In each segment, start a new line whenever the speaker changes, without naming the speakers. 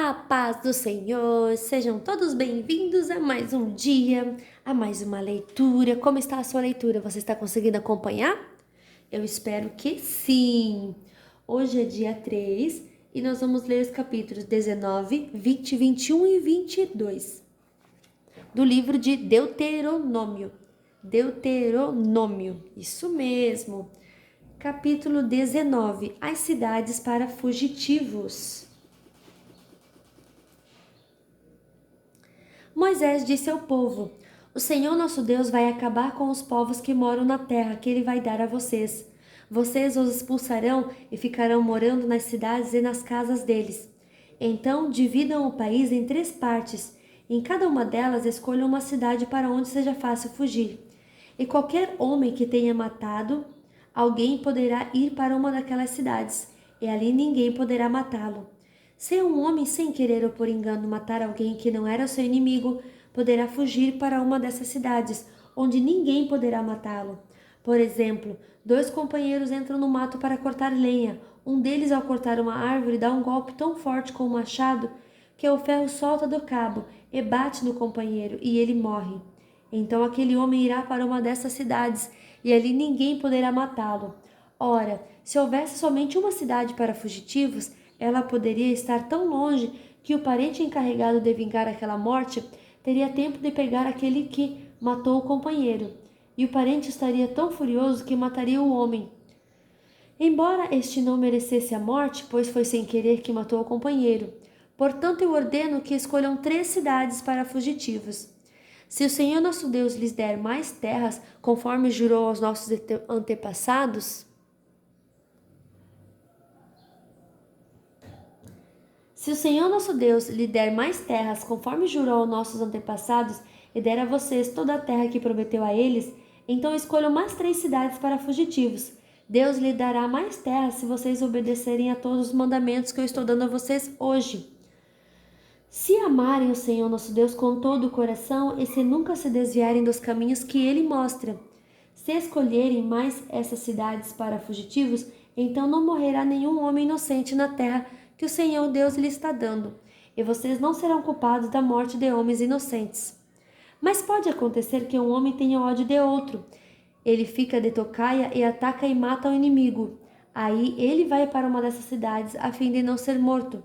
A paz do Senhor, sejam todos bem-vindos a mais um dia, a mais uma leitura. Como está a sua leitura? Você está conseguindo acompanhar? Eu espero que sim! Hoje é dia 3 e nós vamos ler os capítulos 19, 20, 21 e 22 do livro de Deuteronômio. Deuteronômio, isso mesmo. Capítulo 19, as cidades para fugitivos. Moisés disse ao povo: O Senhor nosso Deus vai acabar com os povos que moram na terra que ele vai dar a vocês. Vocês os expulsarão e ficarão morando nas cidades e nas casas deles. Então dividam o país em 3 partes. Em cada uma delas escolham uma cidade para onde seja fácil fugir. E qualquer homem que tenha matado alguém poderá ir para uma daquelas cidades, e ali ninguém poderá matá-lo. Se um homem, sem querer ou por engano, matar alguém que não era seu inimigo, poderá fugir para uma dessas cidades, onde ninguém poderá matá-lo. Por exemplo, 2 companheiros entram no mato para cortar lenha. Um deles, ao cortar uma árvore, dá um golpe tão forte com o machado que o ferro solta do cabo e bate no companheiro, e ele morre. Então aquele homem irá para uma dessas cidades, e ali ninguém poderá matá-lo. Ora, se houvesse somente uma cidade para fugitivos, ela poderia estar tão longe que o parente encarregado de vingar aquela morte teria tempo de pegar aquele que matou o companheiro, e o parente estaria tão furioso que mataria o homem. Embora este não merecesse a morte, pois foi sem querer que matou o companheiro. Portanto, eu ordeno que escolham 3 cidades para fugitivos. Se o Senhor nosso Deus lhes der mais terras, conforme jurou aos nossos antepassados, Se o Senhor nosso Deus lhe der mais terras, conforme jurou aos nossos antepassados, e der a vocês toda a terra que prometeu a eles, então escolham mais 3 cidades para fugitivos. Deus lhe dará mais terras se vocês obedecerem a todos os mandamentos que eu estou dando a vocês hoje. Se amarem o Senhor nosso Deus com todo o coração e se nunca se desviarem dos caminhos que Ele mostra, se escolherem mais essas cidades para fugitivos, então não morrerá nenhum homem inocente na terra que o Senhor Deus lhe está dando, e vocês não serão culpados da morte de homens inocentes. Mas pode acontecer que um homem tenha ódio de outro. Ele fica de tocaia e ataca e mata o inimigo. Aí ele vai para uma dessas cidades a fim de não ser morto.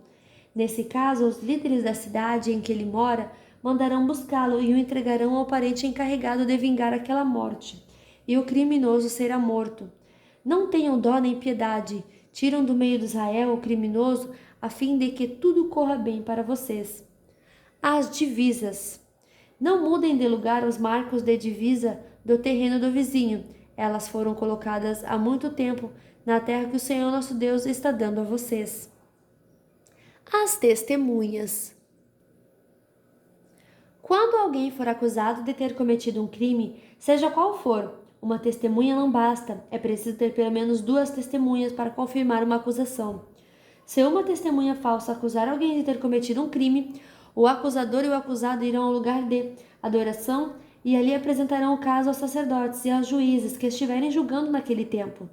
Nesse caso, os líderes da cidade em que ele mora mandarão buscá-lo e o entregarão ao parente encarregado de vingar aquela morte, e o criminoso será morto. Não tenham dó nem piedade, tiram do meio de Israel o criminoso, a fim de que tudo corra bem para vocês. As divisas. Não mudem de lugar os marcos de divisa do terreno do vizinho. Elas foram colocadas há muito tempo na terra que o Senhor nosso Deus está dando a vocês. As testemunhas. Quando alguém for acusado de ter cometido um crime, seja qual for, uma testemunha não basta, é preciso ter pelo menos 2 testemunhas para confirmar uma acusação. Se uma testemunha falsa acusar alguém de ter cometido um crime, o acusador e o acusado irão ao lugar de adoração e ali apresentarão o caso aos sacerdotes e aos juízes que estiverem julgando naquele tempo.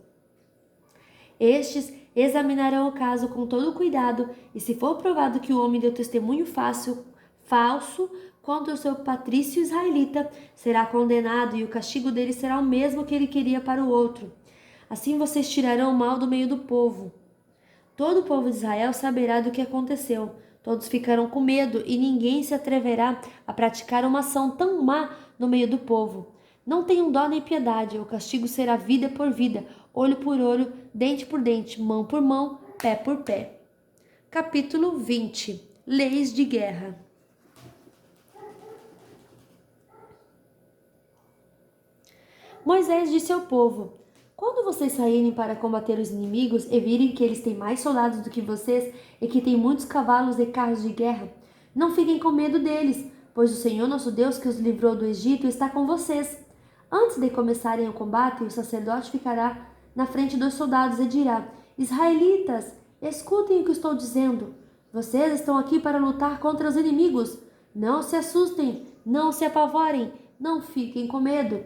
Estes examinarão o caso com todo cuidado, e se for provado que o homem deu testemunho falso contra o seu patrício israelita, será condenado, e o castigo dele será o mesmo que ele queria para o outro. Assim vocês tirarão o mal do meio do povo. Todo o povo de Israel saberá do que aconteceu. Todos ficarão com medo, e ninguém se atreverá a praticar uma ação tão má no meio do povo. Não tenham dó nem piedade, o castigo será vida por vida, olho por olho, dente por dente, mão por mão, pé por pé. Capítulo 20. Leis de guerra. Moisés disse ao povo: Quando vocês saírem para combater os inimigos e virem que eles têm mais soldados do que vocês e que têm muitos cavalos e carros de guerra, não fiquem com medo deles, pois o Senhor nosso Deus que os livrou do Egito está com vocês. Antes de começarem o combate, o sacerdote ficará na frente dos soldados e dirá: Israelitas, escutem o que estou dizendo. Vocês estão aqui para lutar contra os inimigos. Não se assustem, não se apavorem, não fiquem com medo.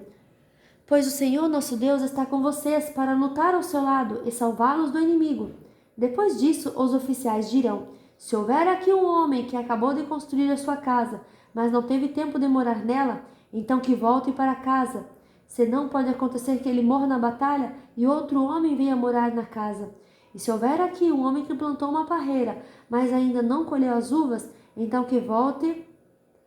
Pois o Senhor nosso Deus está com vocês para lutar ao seu lado e salvá-los do inimigo. Depois disso, os oficiais dirão: Se houver aqui um homem que acabou de construir a sua casa, mas não teve tempo de morar nela, então que volte para casa. Senão pode acontecer que ele morra na batalha e outro homem venha morar na casa. E se houver aqui um homem que plantou uma parreira, mas ainda não colheu as uvas, então que volte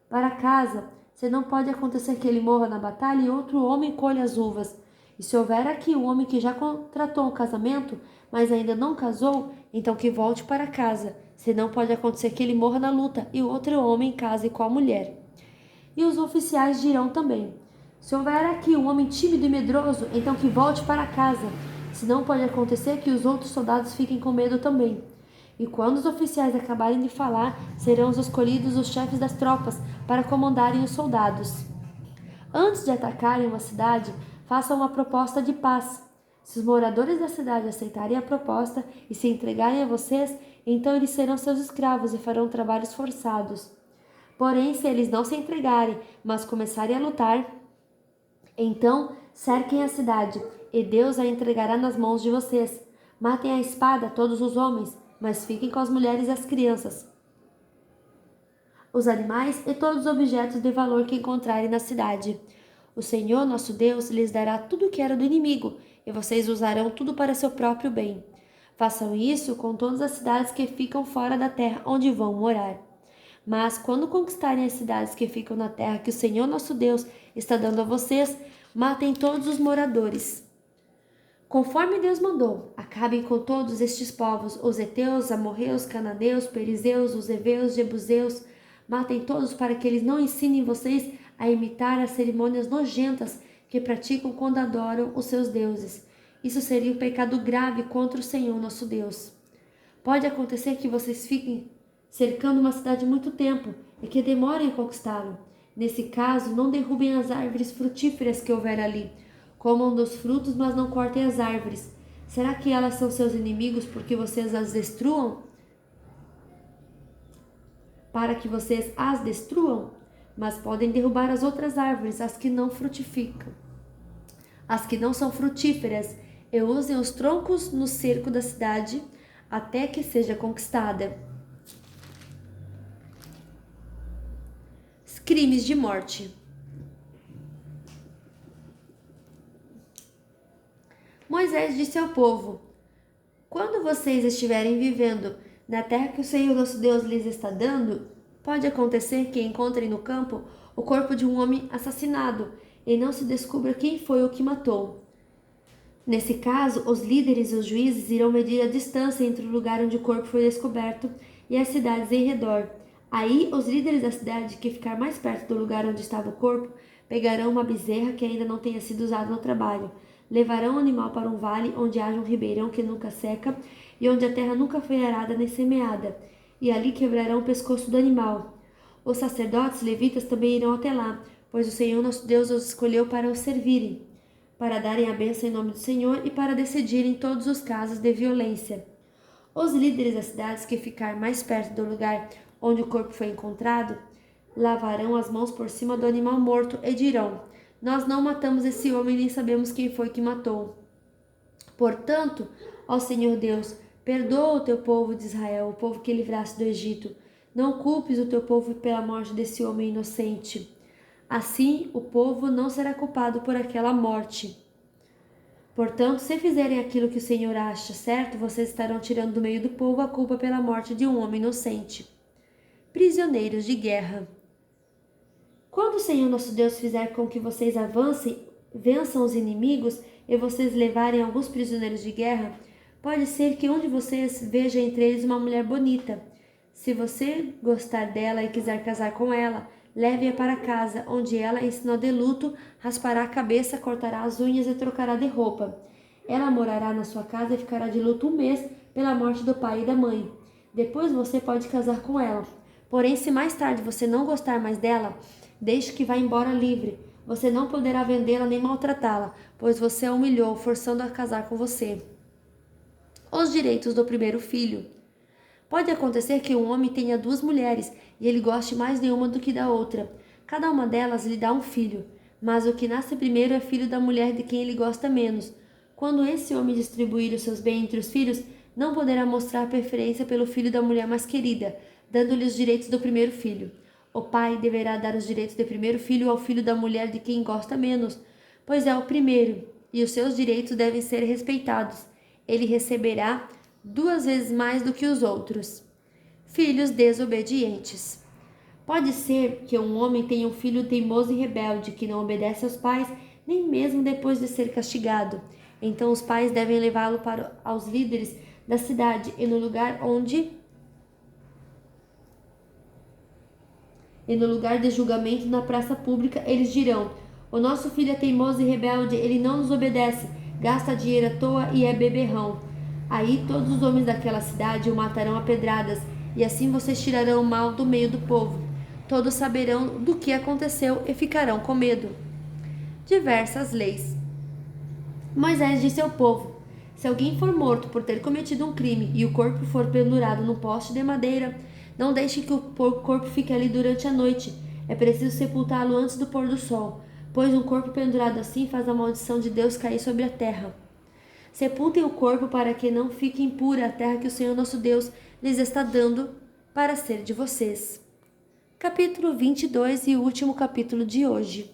para casa. Senão pode acontecer que ele morra na batalha e outro homem colha as uvas. E se houver aqui um homem que já contratou um casamento, mas ainda não casou, então que volte para casa. Senão pode acontecer que ele morra na luta e outro homem case com a mulher. E os oficiais dirão também: se houver aqui um homem tímido e medroso, então que volte para casa. Senão pode acontecer que os outros soldados fiquem com medo também. E quando os oficiais acabarem de falar, serão escolhidos os chefes das tropas para comandarem os soldados. Antes de atacarem uma cidade, façam uma proposta de paz. Se os moradores da cidade aceitarem a proposta e se entregarem a vocês, então eles serão seus escravos e farão trabalhos forçados. Porém, se eles não se entregarem, mas começarem a lutar, então cerquem a cidade, e Deus a entregará nas mãos de vocês. Matem à espada todos os homens, mas fiquem com as mulheres e as crianças, os animais e todos os objetos de valor que encontrarem na cidade. O Senhor, nosso Deus, lhes dará tudo o que era do inimigo, e vocês usarão tudo para seu próprio bem. Façam isso com todas as cidades que ficam fora da terra onde vão morar. Mas quando conquistarem as cidades que ficam na terra que o Senhor, nosso Deus, está dando a vocês, matem todos os moradores. Conforme Deus mandou, acabem com todos estes povos, os heteus, amorreus, cananeus, perizeus, os heveus, jebuseus. Matem todos para que eles não ensinem vocês a imitar as cerimônias nojentas que praticam quando adoram os seus deuses. Isso seria um pecado grave contra o Senhor, nosso Deus. Pode acontecer que vocês fiquem cercando uma cidade muito tempo e que demorem a conquistá-lo. Nesse caso, não derrubem as árvores frutíferas que houver ali. Comam dos frutos, mas não cortem as árvores. Será que elas são seus inimigos porque vocês as destruam? Para que vocês as destruam? Mas podem derrubar as outras árvores, as que não frutificam, as que não são frutíferas, e usem os troncos no cerco da cidade até que seja conquistada. Crimes de morte. Moisés disse ao povo: quando vocês estiverem vivendo na terra que o Senhor nosso Deus lhes está dando, pode acontecer que encontrem no campo o corpo de um homem assassinado e não se descubra quem foi o que matou. Nesse caso, os líderes e os juízes irão medir a distância entre o lugar onde o corpo foi descoberto e as cidades em redor. Aí, os líderes da cidade que ficar mais perto do lugar onde estava o corpo pegarão uma bezerra que ainda não tenha sido usada no trabalho, levarão o animal para um vale onde haja um ribeirão que nunca seca e onde a terra nunca foi arada nem semeada, e ali quebrarão o pescoço do animal. Os sacerdotes levitas também irão até lá, pois o Senhor nosso Deus os escolheu para o servirem, para darem a bênção em nome do Senhor e para decidirem todos os casos de violência. Os líderes das cidades que ficar mais perto do lugar onde o corpo foi encontrado lavarão as mãos por cima do animal morto e dirão: nós não matamos esse homem nem sabemos quem foi que matou. Portanto, ó Senhor Deus, perdoa o teu povo de Israel, o povo que livraste do Egito. Não culpes o teu povo pela morte desse homem inocente. Assim, o povo não será culpado por aquela morte. Portanto, se fizerem aquilo que o Senhor acha certo, vocês estarão tirando do meio do povo a culpa pela morte de um homem inocente. Prisioneiros de guerra. Quando o Senhor nosso Deus fizer com que vocês avancem, vençam os inimigos e vocês levarem alguns prisioneiros de guerra, pode ser que um de vocês veja entre eles uma mulher bonita. Se você gostar dela e quiser casar com ela, leve-a para casa, onde ela, em sinal de luto, raspará a cabeça, cortará as unhas e trocará de roupa. Ela morará na sua casa e ficará de luto 1 mês pela morte do pai e da mãe. Depois você pode casar com ela. Porém, se mais tarde você não gostar mais dela, deixe que vá embora livre. Você não poderá vendê-la nem maltratá-la, pois você a humilhou, forçando a casar com você. Os direitos do primeiro filho. Pode acontecer que um homem tenha 2 mulheres e ele goste mais de uma do que da outra. Cada uma delas lhe dá um filho, mas o que nasce primeiro é filho da mulher de quem ele gosta menos. Quando esse homem distribuir os seus bens entre os filhos, não poderá mostrar preferência pelo filho da mulher mais querida, dando-lhe os direitos do primeiro filho. O pai deverá dar os direitos do primeiro filho ao filho da mulher de quem gosta menos, pois é o primeiro, e os seus direitos devem ser respeitados. Ele receberá 2 vezes mais do que os outros. Filhos desobedientes. Pode ser que um homem tenha um filho teimoso e rebelde, que não obedece aos pais, nem mesmo depois de ser castigado. Então os pais devem levá-lo para aos líderes da cidade e no lugar de julgamento na praça pública, eles dirão: o nosso filho é teimoso e rebelde, ele não nos obedece, gasta dinheiro à toa e é beberrão. Aí todos os homens daquela cidade o matarão a pedradas, e assim vocês tirarão o mal do meio do povo. Todos saberão do que aconteceu e ficarão com medo. Diversas leis. Moisés disse ao povo: se alguém for morto por ter cometido um crime e o corpo for pendurado num poste de madeira, não deixe que o corpo fique ali durante a noite. É preciso sepultá-lo antes do pôr do sol, pois um corpo pendurado assim faz a maldição de Deus cair sobre a terra. Sepultem o corpo para que não fique impura a terra que o Senhor nosso Deus lhes está dando para ser de vocês. Capítulo 22 e último capítulo de hoje.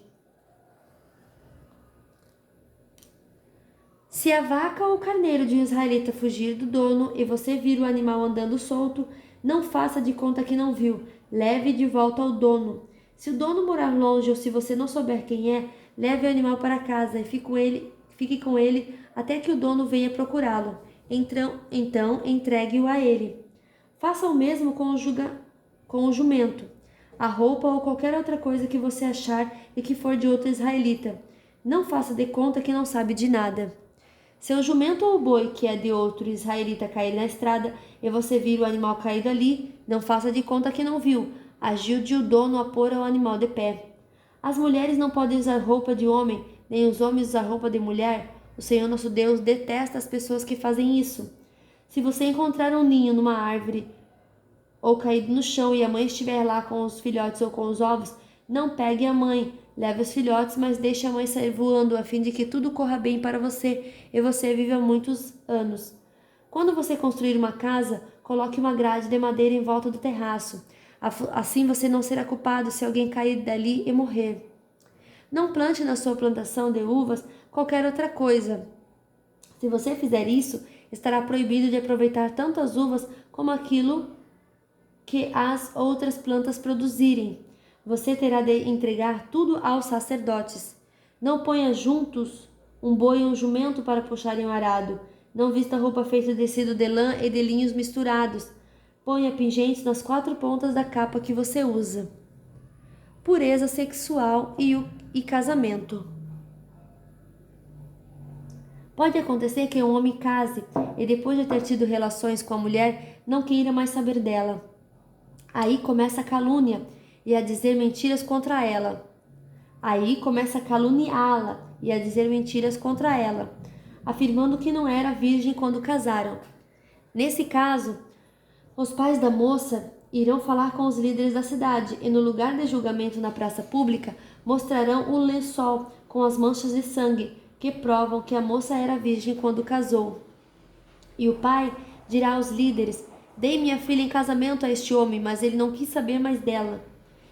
Se a vaca ou o carneiro de um israelita fugir do dono e você vir o animal andando solto, não faça de conta que não viu, leve de volta ao dono. Se o dono morar longe ou se você não souber quem é, leve o animal para casa e fique com ele até que o dono venha procurá-lo. Então entregue-o a ele. Faça o mesmo com o jumento, a roupa ou qualquer outra coisa que você achar e que for de outro israelita. Não faça de conta que não sabe de nada. Se o jumento ou o boi que é de outro israelita cair na estrada e você vir o animal caído ali, não faça de conta que não viu. Ajude o dono a pôr o animal de pé. As mulheres não podem usar roupa de homem, nem os homens usar roupa de mulher. O Senhor nosso Deus detesta as pessoas que fazem isso. Se você encontrar um ninho numa árvore ou caído no chão e a mãe estiver lá com os filhotes ou com os ovos, não pegue a mãe. Leve os filhotes, mas deixe a mãe sair voando, a fim de que tudo corra bem para você e você viva muitos anos. Quando você construir uma casa, coloque uma grade de madeira em volta do terraço. Assim você não será culpado se alguém cair dali e morrer. Não plante na sua plantação de uvas qualquer outra coisa. Se você fizer isso, estará proibido de aproveitar tanto as uvas como aquilo que as outras plantas produzirem. Você terá de entregar tudo aos sacerdotes. Não ponha juntos um boi e um jumento para puxarem o arado. Não vista roupa feita de tecido de lã e de linhos misturados. Ponha pingentes nas 4 pontas da capa que você usa. Pureza sexual e casamento. Pode acontecer que um homem case e depois de ter tido relações com a mulher não queira mais saber dela. Aí começa a calúnia e a dizer mentiras contra ela. Aí começa a caluniá-la e a dizer mentiras contra ela, afirmando que não era virgem quando casaram. Nesse caso, os pais da moça irão falar com os líderes da cidade e no lugar de julgamento na praça pública mostrarão o lençol com as manchas de sangue que provam que a moça era virgem quando casou. E o pai dirá aos líderes: dei minha filha em casamento a este homem, mas ele não quis saber mais dela.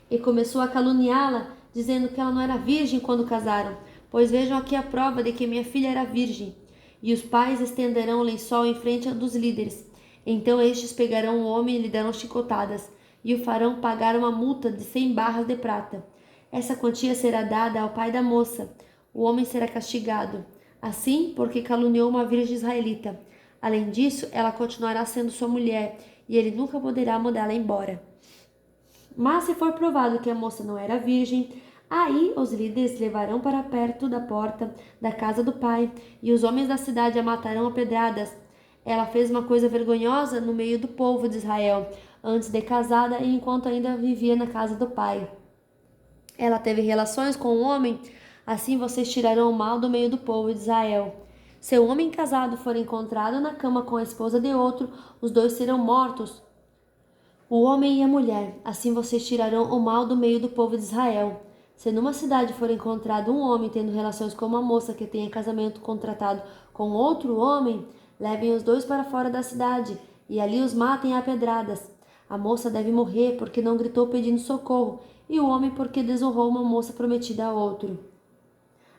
E começou a caluniá-la, dizendo que ela não era virgem quando casaram, pois vejam aqui a prova de que minha filha era virgem. E os pais estenderão o lençol em frente dos líderes. Então estes pegarão o homem e lhe darão chicotadas, e o farão pagar uma multa de 100 barras de prata. Essa quantia será dada ao pai da moça. O homem será castigado, assim porque caluniou uma virgem israelita. Além disso, ela continuará sendo sua mulher, e ele nunca poderá mandá-la embora. Mas se for provado que a moça não era virgem, aí os líderes levarão para perto da porta da casa do pai, e os homens da cidade a matarão a pedradas. Ela fez uma coisa vergonhosa no meio do povo de Israel, antes de casada e enquanto ainda vivia na casa do pai. Ela teve relações com um homem, assim vocês tirarão o mal do meio do povo de Israel. Se o homem casado for encontrado na cama com a esposa de outro, os dois serão mortos, o homem e a mulher. Assim vocês tirarão o mal do meio do povo de Israel. Se numa cidade for encontrado um homem tendo relações com uma moça que tenha casamento contratado com outro homem, Levem os dois para fora da cidade e ali os matem a pedradas. A moça deve morrer porque não gritou pedindo socorro, e o homem porque desonrou uma moça prometida a outro.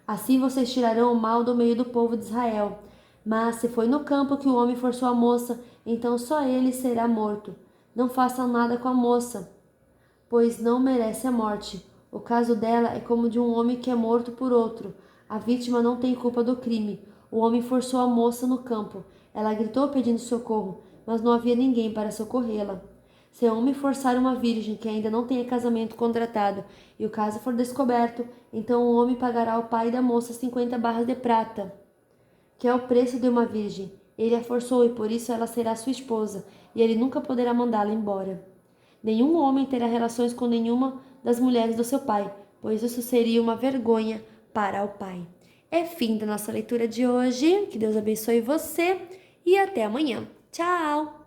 Assim vocês tirarão o mal do meio do povo de Israel. Mas se foi no campo que o homem forçou a moça, então só ele será morto. Não façam nada com a moça, pois não merece a morte. O caso dela é como de um homem que é morto por outro. A vítima não tem culpa do crime. O homem forçou a moça no campo. Ela gritou pedindo socorro, mas não havia ninguém para socorrê-la. Se o homem forçar uma virgem que ainda não tenha casamento contratado e o caso for descoberto, então o homem pagará ao pai da moça 50 barras de prata, que é o preço de uma virgem. Ele a forçou e por isso ela será sua esposa, e ele nunca poderá mandá-la embora. Nenhum homem terá relações com nenhuma das mulheres do seu pai, pois isso seria uma vergonha para o pai. É fim da nossa leitura de hoje. Que Deus abençoe você e até amanhã. Tchau!